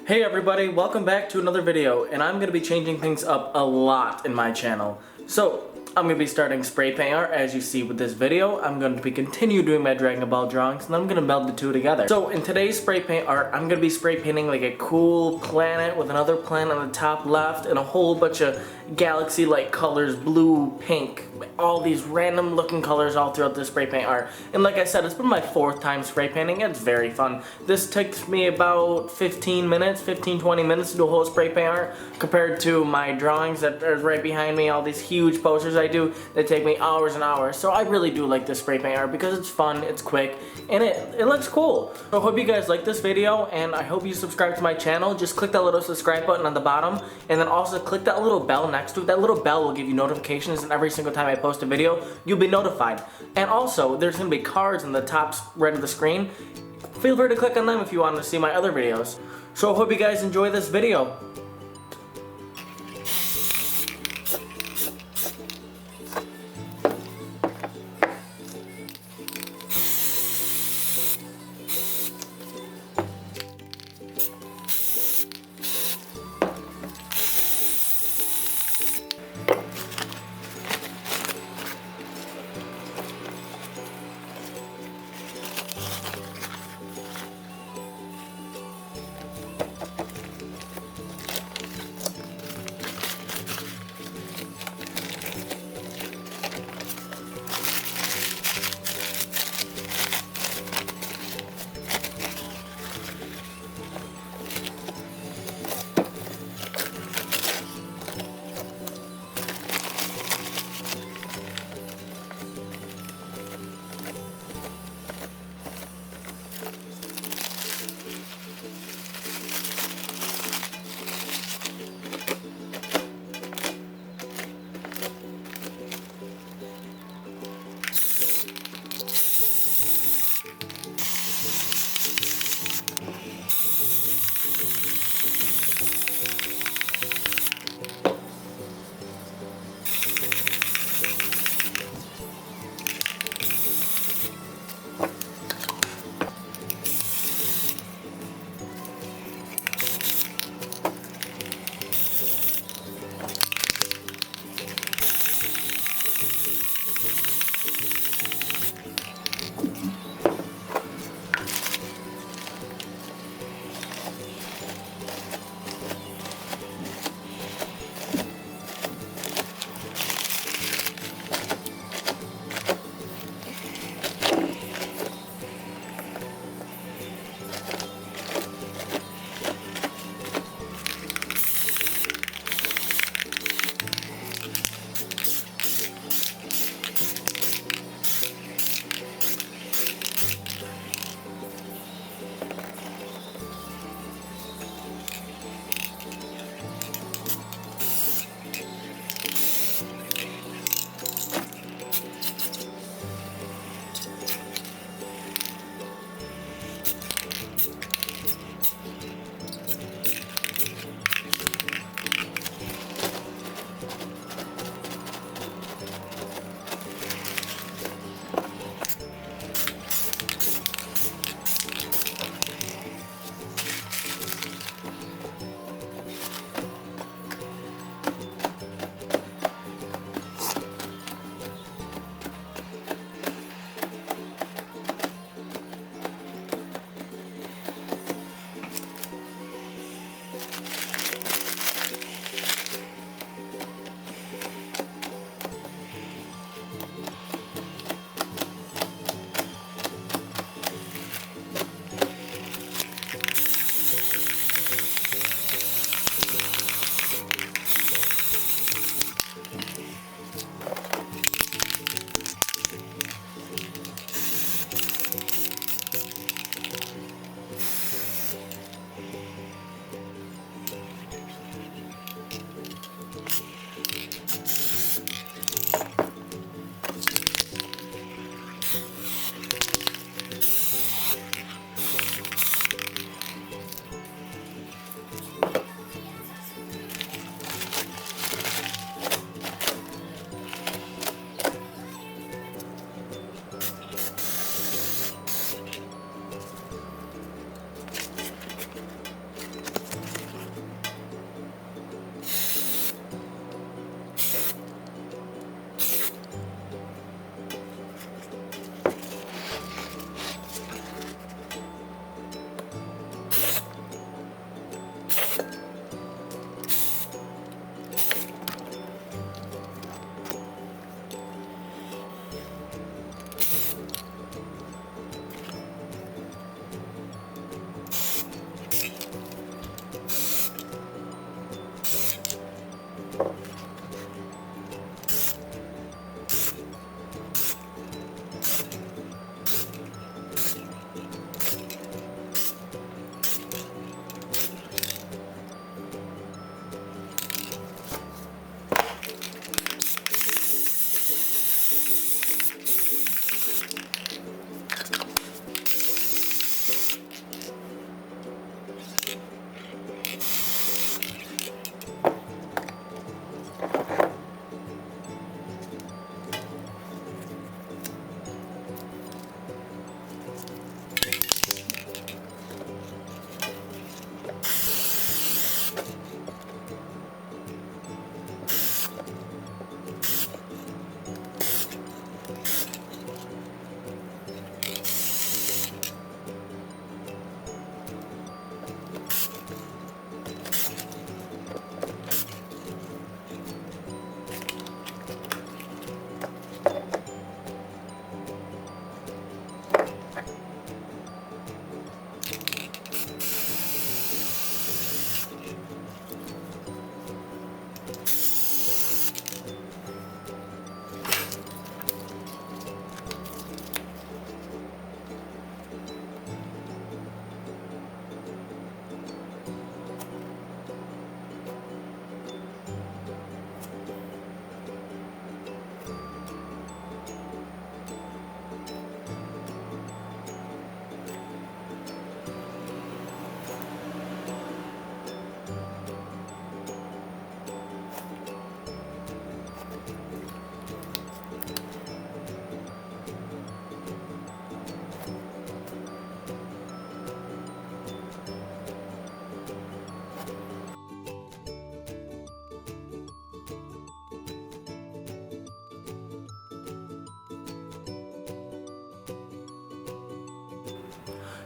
Hey everybody, welcome back to another video, and I'm going to be changing things up a lot in my channel. So, I'm going to be starting spray paint art as you see with this video. I'm going to be continue doing my Dragon Ball drawings, and then I'm going to meld the two together. So in today's spray paint art, I'm going to be spray painting like a cool planet with another planet on the top left and a whole bunch of galaxy-like colors, blue, pink, all these random looking colors all throughout this spray paint art. And like I said, it's been my 4th time spray painting. It's very fun. This takes me about 15 minutes, 15-20 minutes to do a whole spray paint art compared to my drawings that are right behind me, all these huge posters I do that take me hours and hours. So I really do like this spray paint art because it's fun, it's quick, and it looks cool. So I hope you guys like this video, and I hope you subscribe to my channel. Just click that little subscribe button on the bottom, and then also click that little bell next to it. That little bell will give you notifications, and every single time I post a video, you'll be notified. And also, there's going to be cards in the top right of the screen. Feel free to click on them if you want to see my other videos. So I hope you guys enjoy this video.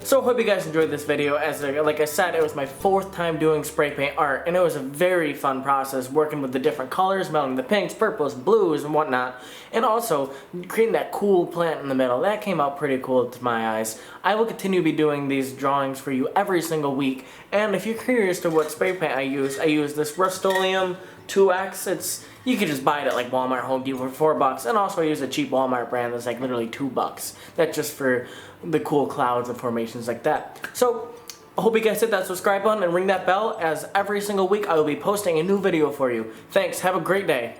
So I hope you guys enjoyed this video. Like I said, it was my 4th time doing spray paint art, and it was a very fun process working with the different colors, melding the pinks, purples, blues, and whatnot, and also creating that cool plant in the middle. That came out pretty cool to my eyes. I will continue to be doing these drawings for you every single week, and if you're curious to what spray paint I use this Rustoleum 2X. You can just buy it at like Walmart, Home Depot for $4, and also I use a cheap Walmart brand that's like literally $2. That's just for the cool clouds and formations like that. So I hope you guys hit that subscribe button and ring that bell, as every single week I will be posting a new video for you. Thanks, have a great day.